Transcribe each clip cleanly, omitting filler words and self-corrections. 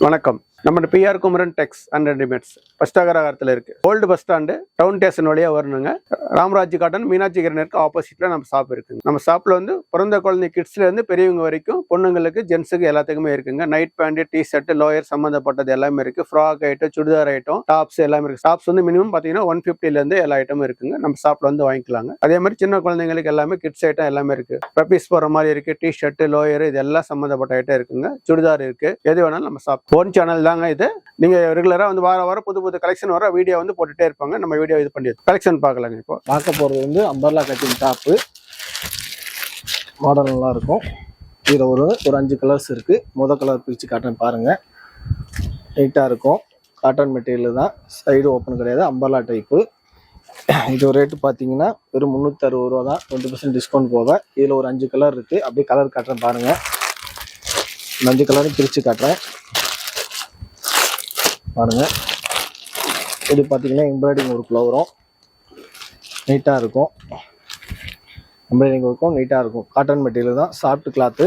வணக்கம். நம்ம PR Kumaran tex and readymades first அகரகாரத்தில் இருக்கு. Old bus stand town station வழியா வரணுங்க. ராமராஜ் காட்டன் மீனாட்சி கிரனருக்கு ஆப்போசிட்ல நம்ம ஷாப் இருக்குங்க. நம்ம ஷாப்ல வந்து பிறந்த குழந்தை கிட்ஸ்ல இருந்து பெரியவங்க வரைக்கும் பொண்ணுங்களுக்கு ஜென்ஸுக்கு எல்லாத்துக்குமே இருக்குங்க. Night pant, T shirt, lower சம்பந்தப்பட்டது எல்லாமே இருக்கு. Frock item, churidar item, tops எல்லாமே இருக்கு. டாப்ஸ் வந்து மினிமம் பாத்தீங்கன்னா 150ல இருந்து எல்லா ஐட்டமும் இருக்குங்க. நம்ம ஷாப்ல வந்து வாங்கிக்கலாங்க. அதே மாதிரி சின்ன குழந்தைங்களுக்கு எல்லாமே கிட்ஸ் ஐட்டம் எல்லாமே இருக்கு. பப்பீஸ் போற மாதிரி இருக்கு. டி ஷர்ட், லோயர் இது எல்லாம் சம்பந்தப்பட்ட ஐட்டம் இருக்குங்க. சுடிதார் இருக்கு. எது வேணாலும் நம்ம ஷாப் ஃபோன் சேனல் தாங்க இது. நீங்க ரெகுலரா வந்து வார புது புது கலெக்ஷன் வர வீடியோ வந்து போட்டுட்டே இருப்பாங்க. நம்ம வீடியோ இது பண்ணி கலெக்ஷன் பார்க்கலாங்க. இப்போ பார்க்க போகிறது வந்து அம்பர்லா கட்டிங் டாப்பு மாடல் நல்லா இருக்கும். இதில் ஒரு 5 கலர்ஸ் இருக்குது. முதல் கலர் பிரித்து காட்டுறேன் பாருங்கள். நீட்டாக இருக்கும். காட்டன் மெட்டீரியல் தான். சைடு ஓப்பன் கிடையாது. Umbrella type. இது ரேட்டு பார்த்தீங்கன்னா வெறும் 360 ரூபா தான். 20% டிஸ்கவுண்ட் போக. இதில் ஒரு 5 கலர் இருக்குது. அப்படியே கலர் காட்டுறேன் பாருங்கள். 5 கலரும் பிரித்து காட்டுறேன் பாருங்கள். இது பார்த்தீங்கன்னா எம்ப்ராய்டிங் ஒர்க்கில் வரும். நீட்டாக இருக்கும். எம்ப்ராய்டிங் ஒர்க்கும் நீட்டாக இருக்கும். காட்டன் மெட்டீரியல் தான். Soft cloth.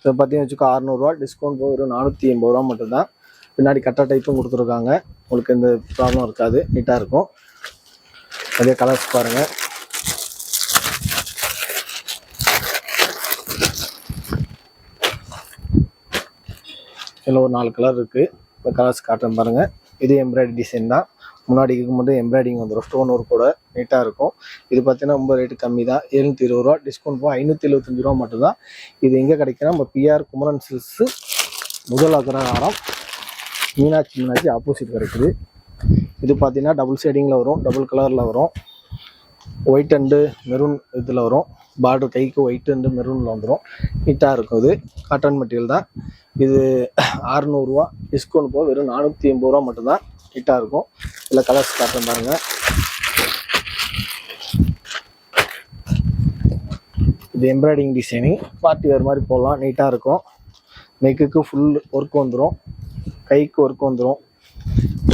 இதை பார்த்தீங்கன்னு வச்சுக்கோ 600 ரூபா. டிஸ்கவுண்ட் போக ஒரு 480 ரூபா மட்டும்தான். பின்னாடி கட்டை டைப்பும் கொடுத்துருக்காங்க. உங்களுக்கு எந்த ப்ராப்ளம் இருக்காது. நீட்டாக இருக்கும். அதே கலர்ஸ் பாருங்கள். இதில் ஒரு 4 கலர் இருக்குது. இந்த கலர்ஸ் காட்டுறேன் பாருங்கள். இது எம்ப்ராய்டரி டிசைன் தான். முன்னாடி மட்டும் எம்ப்ராய்டிங் வந்துடும். ஸ்டோன் ஒர்க் கூட நீட்டாக இருக்கும். இது பார்த்தீங்கன்னா ரொம்ப ரேட்டு கம்மி தான். 720 ரூபா. டிஸ்கவுண்ட் போக 575 ரூபா மட்டும்தான். இது எங்கே கிடைக்குன்னா நம்ம பிஆர் குமரன் சில்க்ஸு முதல் அகரகாரம் மீனாட்சி ஆப்போசிட் கிடைக்குது. இது பார்த்தீங்கன்னா டபுள் ஷேடிங்கில் வரும். டபுள் கலரில் வரும். ஒயிட் அண்டு மெரூன் இதில் வரும். பார்டர் கைக்கு ஒயிட் அண்டு மெரூனில் வந்துடும். நீட்டாக இருக்கும். இது காட்டன் மெட்டீரியல் தான். இது 600 ரூபா. டிஸ்கவுண்ட் போக வெறும் 480 ரூபா மட்டும்தான். நீட்டாக இருக்கும். இதில் கலர்ஸ் காட்டுறேன் பாருங்கள். இது எம்ப்ராய்டிங் டிசைனிங். பார்ட்டி வேறு மாதிரி போடலாம். நீட்டாக இருக்கும். நெக்குக்கு ஃபுல் ஒர்க் வந்துடும். கைக்கு ஒர்க் வந்துடும்.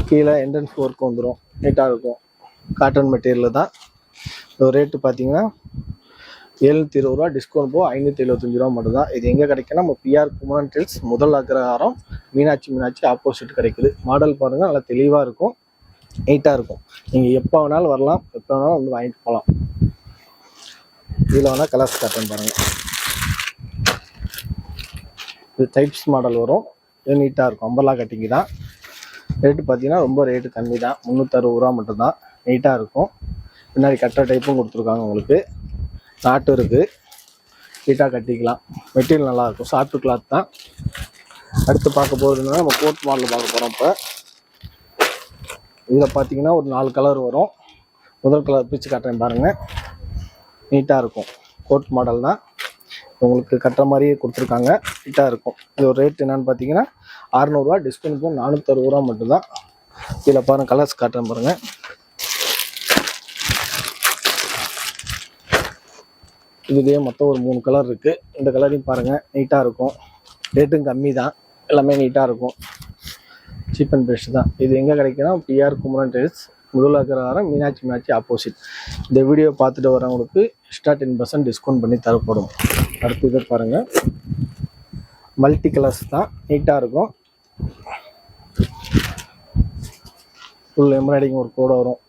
கீழே என்ட்ரன்ஸ் ஒர்க் வந்துடும். நீட்டாக இருக்கும். காட்டன் மெட்டீரியல் தான். ரேட்டு பார்த்தீங்கன்னா 720 ரூபா. டிஸ்கவுண்ட் போக 575 ரூபா மட்டும்தான். இது எங்கே கிடைக்குன்னா நம்ம பிஆர் குமரன் டெல்ஸ் முதல் அக்ரஹாரம் மீனாட்சி ஆப்போசிட் கிடைக்குது. மாடல் பாருங்கள். நல்லா தெளிவாக இருக்கும். நீட்டாக இருக்கும். நீங்கள் எப்போ வேணாலும் வரலாம். எப்போ வேணாலும் வந்து வாங்கிட்டு போகலாம். இதில் வேணால் கலர்ஸ் காட்டன் பாருங்கள். இது டைப்ஸ் மாடல் வரும். இது நீட்டாக இருக்கும். அம்பர்லா கட்டிங்கு தான். ரேட்டு பார்த்தீங்கன்னா ரொம்ப ரேட்டு கம்மி தான். 360 ரூபா மட்டும்தான். நீட்டாக இருக்கும். பின்னாடி கட்டுற டைப்பும் கொடுத்துருக்காங்க. உங்களுக்கு நாட்டு இருக்குது. நீட்டாக கட்டிக்கலாம். மெட்டீரியல் நல்லாயிருக்கும். சாஃப்ட் கிளாத் தான். அடுத்து பார்க்க போகிறதுனா நம்ம கோட் மாடல் பார்க்க போகிறோம். இப்போ இதில் பார்த்தீங்கன்னா ஒரு 4 கலர் வரும். முதல் கலர் பிரித்து காட்டுறேன் பாருங்கள். நீட்டாக இருக்கும். கோட் மாடல் தான். உங்களுக்கு கட்டுற மாதிரியே கொடுத்துருக்காங்க. நீட்டாக இருக்கும். இது ஒரு ரேட் என்னென்னு பார்த்தீங்கன்னா 600 ரூபா. டிஸ்கவுண்ட் போக 460 ரூபா மட்டும்தான். இதில் பாருங்கள் கலர்ஸ் காட்டுறேன் பாருங்கள். இதுலேயே மொத்தம் ஒரு 3 கலர் இருக்குது. இந்த கலரையும் பாருங்கள். நீட்டாக இருக்கும். ரேட்டும் கம்மி தான். எல்லாமே நீட்டாக இருக்கும். சீப் அண்ட் பெஸ்ட் தான். இது எங்கே கிடைக்குன்னா பிஆர் குமரன் டெல்ஸ் முதல் அகரகாரம் மீனாட்சி ஆப்போசிட். இந்த வீடியோ பார்த்துட்டு வரவங்களுக்கு எக்ஸ்ட்ரா 10% டிஸ்கவுண்ட் பண்ணி தரப்படும். அடுத்து இதை பாருங்கள். மல்டி கலர்ஸ் தான். நீட்டாக இருக்கும். ஃபுல் எம்ப்ராய்டிங் ஒரு கூட வரும்.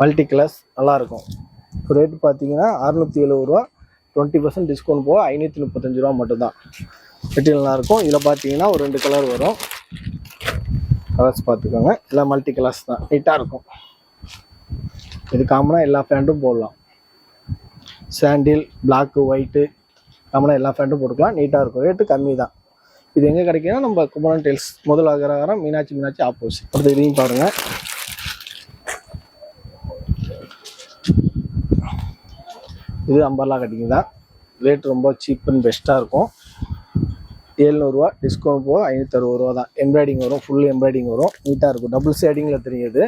மல்டி கலர்ஸ் நல்லாயிருக்கும். ரேட்டு பார்த்தீங்கன்னா 670 ரூபா. 20% டிஸ்கவுண்ட் போக 535 ரூபா மட்டும்தான். மெட்டீரியல் நல்லாயிருக்கும். இதில் பார்த்தீங்கன்னா ஒரு 2 கலர் வரும். கலர்ஸ் பார்த்துக்கோங்க. எல்லாம் மல்டி கலர்ஸ் தான். நீட்டாக இருக்கும். இது காமனாக எல்லா பேண்ட்டும் போடலாம். சாண்டில், பிளாக்கு, ஒயிட்டு காமனாக எல்லா பேண்ட்டும் போட்டுக்கலாம். நீட்டாக இருக்கும். ரேட்டு கம்மி தான். இது எங்கே கிடைக்குன்னா நம்ம குமரன் டெல்ஸ் முதல் அகரகாரம் மீனாட்சி ஆப்போசிட். அடுத்து இதையும் பாருங்கள். இது அம்பர்லா கட்டிங் தான். ரேட் ரொம்ப சீப் அண்ட் பெஸ்ட்டாக இருக்கும். 700 ரூபா. டிஸ்கவுண்ட் போக 560 ரூபா தான். எம்ப்ராய்டிங் வரும். ஃபுல் எம்ப்ராய்டிங் வரும். நீட்டாக இருக்கும். டபுள் ஷேடிங்கில் தெரியுது.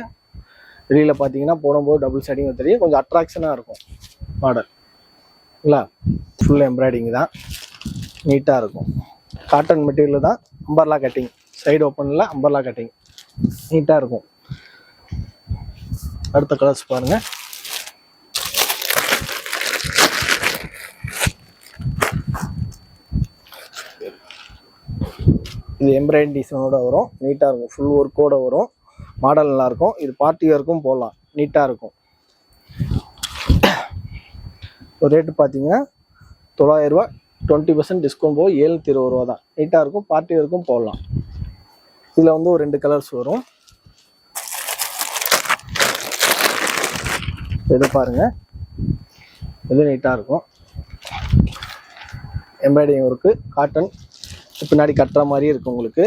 வெளியில் பார்த்தீங்கன்னா போடும்போது டபுள் ஷேடிங்கில் தெரியும். கொஞ்சம் அட்ராக்ஷனாக இருக்கும் மாடல். இல்லை ஃபுல் எம்ப்ராய்டிங் தான். நீட்டாக இருக்கும். காட்டன் மெட்டீரியல் தான். Umbrella cutting. சைடு ஓப்பனில் அம்பர்லா கட்டிங். நீட்டாக இருக்கும். அடுத்த கலர்ஸ் பாருங்கள். இது எம்ப்ராய்டரி டிசைனோட வரும், நீட்டாக இருக்கும். ஃபுல் ஒர்க்கோட வரும், மாடல் நல்லாயிருக்கும். இது பார்ட்டி வேர்க்கும் போடலாம், நீட்டாக இருக்கும். ஒரு ரேட்டு பார்த்தீங்கன்னா 900 ரூபா, 20% டிஸ்கவுண்ட் போக 720 ரூபா தான். நீட்டாக இருக்கும், பார்ட்டி வேர்க்கும் போடலாம். இதில் வந்து ஒரு 2 கலர்ஸ் வரும். இது பாருங்கள், இது நீட்டாக இருக்கும். எம்ப்ராய்டிங் ஒர்க்கு, காட்டன், பின்னாடி கட்டுற மாதிரி இருக்கும். உங்களுக்கு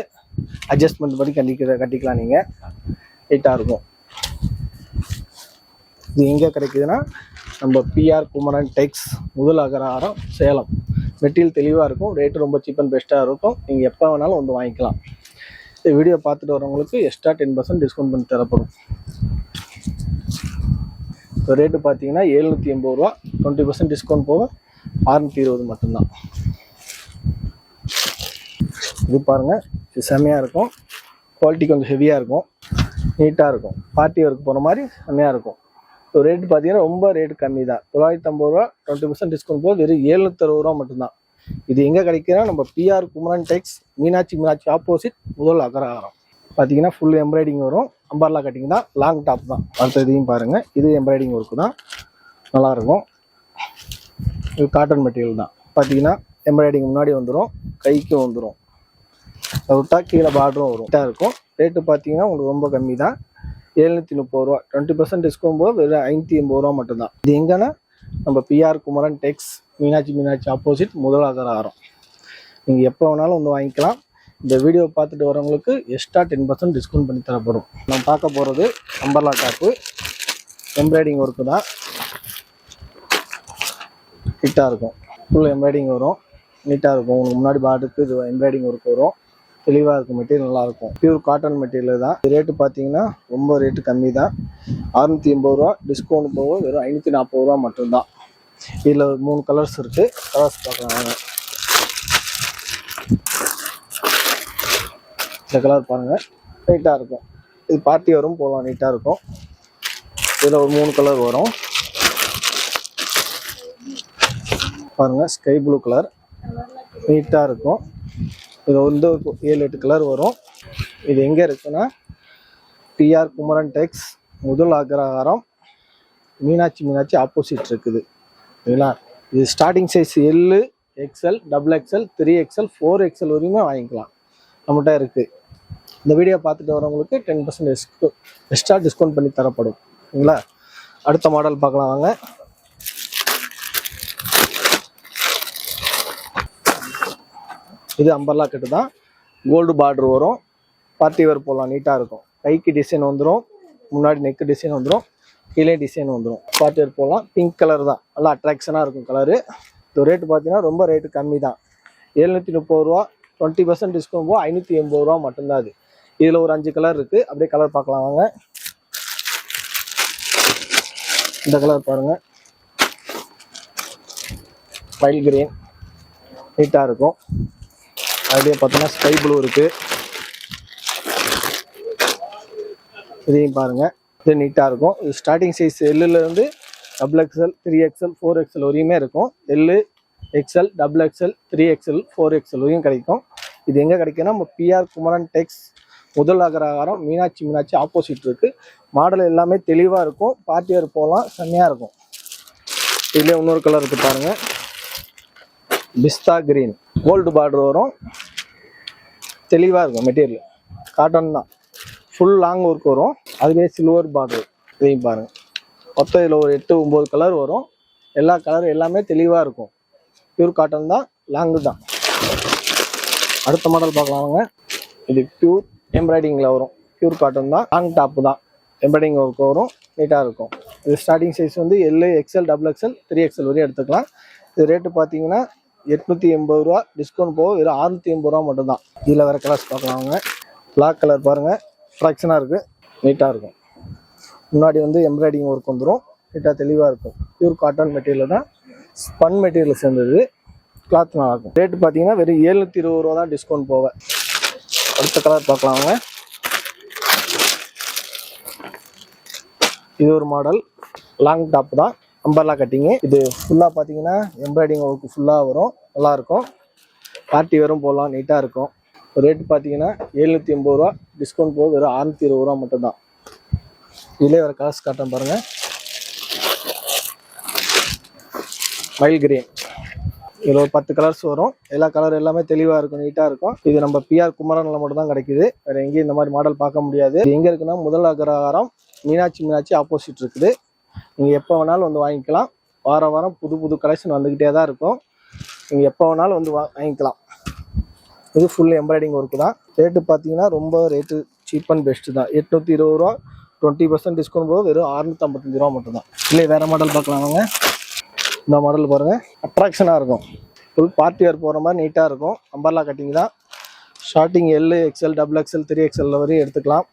அட்ஜஸ்ட்மெண்ட் படி கட்டிக்கலாம். நீங்கள் நீட்டாக இருக்கும். இது எங்கே கிடைக்குதுன்னா நம்ம பிஆர் குமரன் டெக்ஸ், முதல் அகராரம், சேலம். மெட்டீரியல் தெளிவாக இருக்கும், ரேட்டு ரொம்ப சீப் அண்ட் பெஸ்ட்டாக இருக்கும். நீங்கள் எப்போ வேணாலும் வந்து வாங்கிக்கலாம். இந்த வீடியோ பார்த்துட்டு வரவங்களுக்கு எக்ஸ்ட்ரா 10% டிஸ்கவுண்ட் பண்ணி தரப்படும். இப்போ ரேட்டு பார்த்தீங்கன்னா 780 ரூபா, 20% டிஸ்கவுண்ட் போக 620 மட்டும்தான். இது பாருங்கள், இது செம்மையாக இருக்கும். குவாலிட்டி கொஞ்சம் ஹெவியாக இருக்கும், நீட்டாக இருக்கும். பார்ட்டி ஒர்க் போகிற மாதிரி செம்மையாக இருக்கும். இப்போ ரேட்டு பார்த்தீங்கன்னா ரொம்ப ரேட்டு கம்மி தான். 950 ரூபா, 20% டிஸ்கவுண்ட் போக வெறும் 760 ரூபா மட்டும்தான். இது எங்கே கிடைக்குதுன்னா நம்ம பிஆர் குமரன் டெக்ஸ், மீனாட்சி ஆப்போசிட், முதல் அகராரம். பார்த்தீங்கன்னா ஃபுல் எம்ப்ராய்டிங் வரும், அம்பர்லா கட்டிங் தான், லாங் டாப் தான். அடுத்த இதையும் பாருங்கள், இது எம்ப்ராய்டிங் ஒர்க்கு தான், நல்லாயிருக்கும். இது காட்டன் மெட்டீரியல் தான். பார்த்தீங்கன்னா எம்ப்ராய்டிங் முன்னாடி வந்துடும், கைக்கும் வந்துடும். அதை விட்டால் கீழே பார்டரும் வரும், நீட்டாக இருக்கும். ரேட்டு பார்த்தீங்கன்னா உங்களுக்கு ரொம்ப கம்மி தான், 730 ரூபா, 20% டிஸ்கவுண்ட் போக வெறும் 580 ரூபா மட்டும்தான். இது எங்கன்னா நம்ம பிஆர் குமரன் டெக்ஸ், மீனாட்சி ஆப்போசிட், முதல் அகராரம். நீங்கள் எப்போ வேணாலும் வந்து வாங்கிக்கலாம். இந்த வீடியோ பார்த்துட்டு வரவங்களுக்கு எக்ஸ்ட்ரா 10% டிஸ்கவுண்ட் பண்ணி தரப்படும். நம்ம பார்க்க போகிறது அம்பர்லா டாப்பு, எம்ப்ராய்டிங் ஒர்க்கு தான், நீட்டாக இருக்கும். ஃபுல் எம்ப்ராய்டிங் வரும், நீட்டாக இருக்கும். உங்களுக்கு முன்னாடி பாட்டுக்கு இது எம்ப்ராய்டிங் ஒர்க் வரும், தெளிவாக இருக்கும். மெட்டீரியல் நல்லாயிருக்கும், பியூர் காட்டன் மெட்டீரியல் தான். ரேட்டு பார்த்தீங்கன்னா ரொம்ப ரேட்டு கம்மி தான், 680 ரூபா, டிஸ்கவுண்ட் போக வெறும் 540 ரூபா மட்டும்தான். இதில் 3 கலர்ஸ் இருக்குது, கலர்ஸ் பார்க்கலாம். இந்த கலர் பாருங்கள், நீட்டாக இருக்கும். இது பார்ட்டி வரும் போகலாம், நீட்டாக இருக்கும். இதில் ஒரு 3 கலர் வரும் பாருங்கள். ஸ்கை ப்ளூ கலர், நீட்டாக இருக்கும். இது வந்து 7-8 கலர் வரும். இது எங்கே இருக்குன்னா பிஆர் குமரன் டெக்ஸ், முதல் அகராரம், மீனாட்சி ஆப்போசிட் இருக்குது. சரிங்களா? இது starting size L, XL, XXL, 3XL, 4XL வரையுமே வாங்கிக்கலாம், நம்மகிட்ட இருக்குது. இந்த வீடியோ பார்த்துட்டு வரவங்களுக்கு 10% எக்ஸ்ட்ரா டிஸ்கவுண்ட் பண்ணி தரப்படும். சரிங்களா? அடுத்த மாடல் பார்க்கலாம் வாங்க. இது அம்பர்லா கட்டு தான், கோல்டு பார்டர் வரும், பார்ட்டி வேர் போடலாம், நீட்டாக இருக்கும். கைக்கு டிசைன் வந்துடும், முன்னாடி நெக்கு டிசைன் வந்துடும், கீழே டிசைன் வந்துடும். பார்ட்டி வேர் போடலாம். பிங்க் கலர் தான், நல்லா அட்ராக்ஷனாக இருக்கும் கலரு. இந்த ரேட்டு பார்த்தீங்கன்னா ரொம்ப ரேட்டு கம்மி தான், 730 ரூபா, 20% டிஸ்கவுண்ட் போக 580 ரூபா மட்டும்தான். அது இதில் ஒரு 5 கலர் இருக்குது, அப்படியே கலர் பார்க்கலாம் வாங்க. இந்த கலர் பாருங்கள், பைல் கிரீன், நீட்டாக இருக்கும். அப்படியே பார்த்தோன்னா ஸ்கை ப்ளூ இருக்குது, இதையும் பாருங்கள், இது நீட்டாக இருக்கும். இது starting size எல்லுலேருந்து XXL, 3XL, 4XL வரையுமே இருக்கும். L, XL, XXL, 3XL, 4XL வரையும் கிடைக்கும். இது எங்கே கிடைக்குன்னா நம்ம பிஆர் குமரன் டெக்ஸ், முதல் அகராரம், மீனாட்சி ஆப்போசிட் இருக்குது. மாடல் எல்லாமே தெளிவாக இருக்கும், பார்ட்டி வேர் போகலாம், செம்மையாக இருக்கும். இதுலேயே இன்னொரு கலர் இருக்குது பாருங்கள், பிஸ்தா கிரீன், கோல்டு பார்டர் வரும், தெளிவாக இருக்கும். மெட்டீரியல் காட்டன் தான், ஃபுல் லாங் ஒர்க் வரும், அதுவே சில்வர் பார்டர். இதையும் பாருங்கள், மொத்தம் இதில் ஒரு 8-9 கலர் வரும். எல்லா கலரும் எல்லாமே தெளிவாக இருக்கும், பியூர் காட்டன் தான், லாங்கு தான். அடுத்த மாடல் பார்க்கலாங்க. இது பியூர் எம்ப்ராய்டிங்கில் வரும், பியூர் காட்டன் தான், லாங் டாப்பு தான், எம்ப்ராய்டிங் ஒர்க் வரும், நீட்டாக இருக்கும். இது ஸ்டார்டிங் சைஸ் வந்து எல், எக்ஸ்எல், XXL, 3XL வரையும் எடுத்துக்கலாம். இது ரேட்டு பார்த்தீங்கன்னா 880 ரூபா, டிஸ்கவுண்ட் போக வெறும் 680 ரூபா மட்டும்தான். இதில் வேறு கலர்ஸ் பார்க்கலாங்க. பிளாக் கலர் பாருங்கள், அட்ராக்ஷனாக இருக்குது, நீட்டாக இருக்கும். முன்னாடி வந்து எம்ப்ராய்டிங் ஒர்க் வந்துடும், நீட்டாக தெளிவாக இருக்கும். பியூர் காட்டன் மெட்டீரியல் தான், ஸ்பன் மெட்டீரியல் சேர்ந்தது, கிளாத் நல்லாயிருக்கும். ரேட்டு பார்த்தீங்கன்னா வெறும் 720 ரூபா தான், டிஸ்கவுண்ட் போக. அடுத்த கலர் பார்க்கலாங்க. இது ஒரு மாடல், லாங் டாப் தான், அம்பர்லா கட்டிங்கு. இது ஃபுல்லாக பார்த்தீங்கன்னா எம்ப்ராய்டிங் ஒர்க்கு ஃபுல்லாக வரும், நல்லாயிருக்கும். பார்ட்டி வேரும் போடலாம், நீட்டாக இருக்கும். ரேட் பார்த்தீங்கன்னா 780 ரூபா, டிஸ்கவுண்ட் போக வெறும் 620 ரூபா மட்டும்தான். இதிலே வேறு கலர்ஸ் காட்டுறேன் பாருங்கள். மயில் கிரீன், இதில் ஒரு 10 கலர்ஸ் வரும். எல்லா கலர் எல்லாமே தெளிவாக இருக்கும், நீட்டாக இருக்கும். இது நம்ம பிஆர் குமரனில் மட்டும் தான் கிடைக்குது, வேறு எங்கேயும் இந்த மாதிரி மாடல் பார்க்க முடியாது. இது எங்கே இருக்குன்னா முதல் அக்ரஹாரம் மீனாட்சி ஆப்போசிட் இருக்குது. நீங்கள் எப்போ வேணாலும் வந்து வாங்கிக்கலாம். வாரம் புது புது கலெக்ஷன் வந்துக்கிட்டே தான் இருக்கும். நீங்கள் எப்போ வேணாலும் வந்து வாங்கிக்கலாம். இது ஃபுல் எம்ப்ராய்டிங் ஒர்க்கு தான். ரேட்டு பார்த்தீங்கன்னா ரொம்ப ரேட்டு சீப் அண்ட் பெஸ்ட்டு தான். 820 ரூபா, 20% டிஸ்கவுண்ட் போக வெறும் 655 ரூபா மட்டும்தான். இல்லை வேறு மாடல் பார்க்கலாம் வாங்க. இந்த மாடல் பாருங்கள், அட்ராக்ஷனாக இருக்கும். ஃபுல் பார்ட்டி வேர் போகிற மாதிரி நீட்டாக இருக்கும். அம்பர்லா கட்டிங் தான். Sorting L, XL, XXL, 3XL வரையும் எடுத்துக்கலாம்.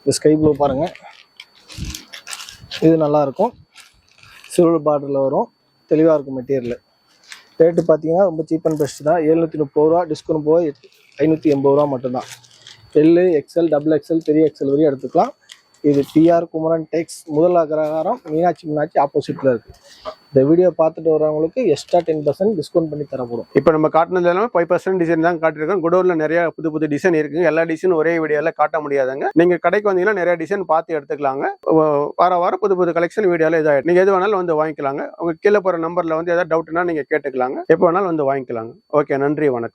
இந்த ஸ்கை ப்ளூ பாருங்கள், இது நல்லாயிருக்கும். சில்வர் பார்டரில் வரும், தெளிவாக இருக்கும் மெட்டீரியல். ரேட்டு பார்த்தீங்கன்னா ரொம்ப சீப் அண்ட் பெஸ்ட் தான். 730 ரூபா, டிஸ்கவுண்ட் போக 580 ரூபா மட்டும்தான். L, XL, XXL, 3XL வரையும் எடுத்துக்கலாம். இது பிஆர் குமரன் டெக்ஸ், முதல் அக்ரஹாரம் மீனாட்சி ஆப்போசிட்டில் இருக்குது. இந்த வீடியோ பார்த்துட்டு வரவங்களுக்கு எக்ஸ்ட்ரா 10% டிஸ்கவுண்ட் பண்ணி தரப்படும். இப்போ நம்ம காட்டினது எல்லாமே 5% டிசைன் தான் காட்டியிருக்கோம். குடோனில் நிறைய புது டிசைன் இருக்குங்க. எல்லா டிசைனும் ஒரே வீடியோவில் காட்ட முடியாதுங்க. நீங்கள் கடைக்கு வந்தீங்கன்னா நிறைய டிசைன் பார்த்து எடுத்துக்கலாங்க. வாரம் புது கலெக்ஷன் வீடியோவில் இதாகிடும். நீங்கள் எது வேணாலும் வந்து வாங்கிக்கலாங்க. உங்கள் கீழே போகிற நம்பரில் வந்து எதாவது டவுட்னா நீங்கள் கேட்டுக்கலாங்க. எப்போ வேணாலும் வந்து வாங்கிக்கலாங்க. ஓகே, நன்றி, வணக்கம்.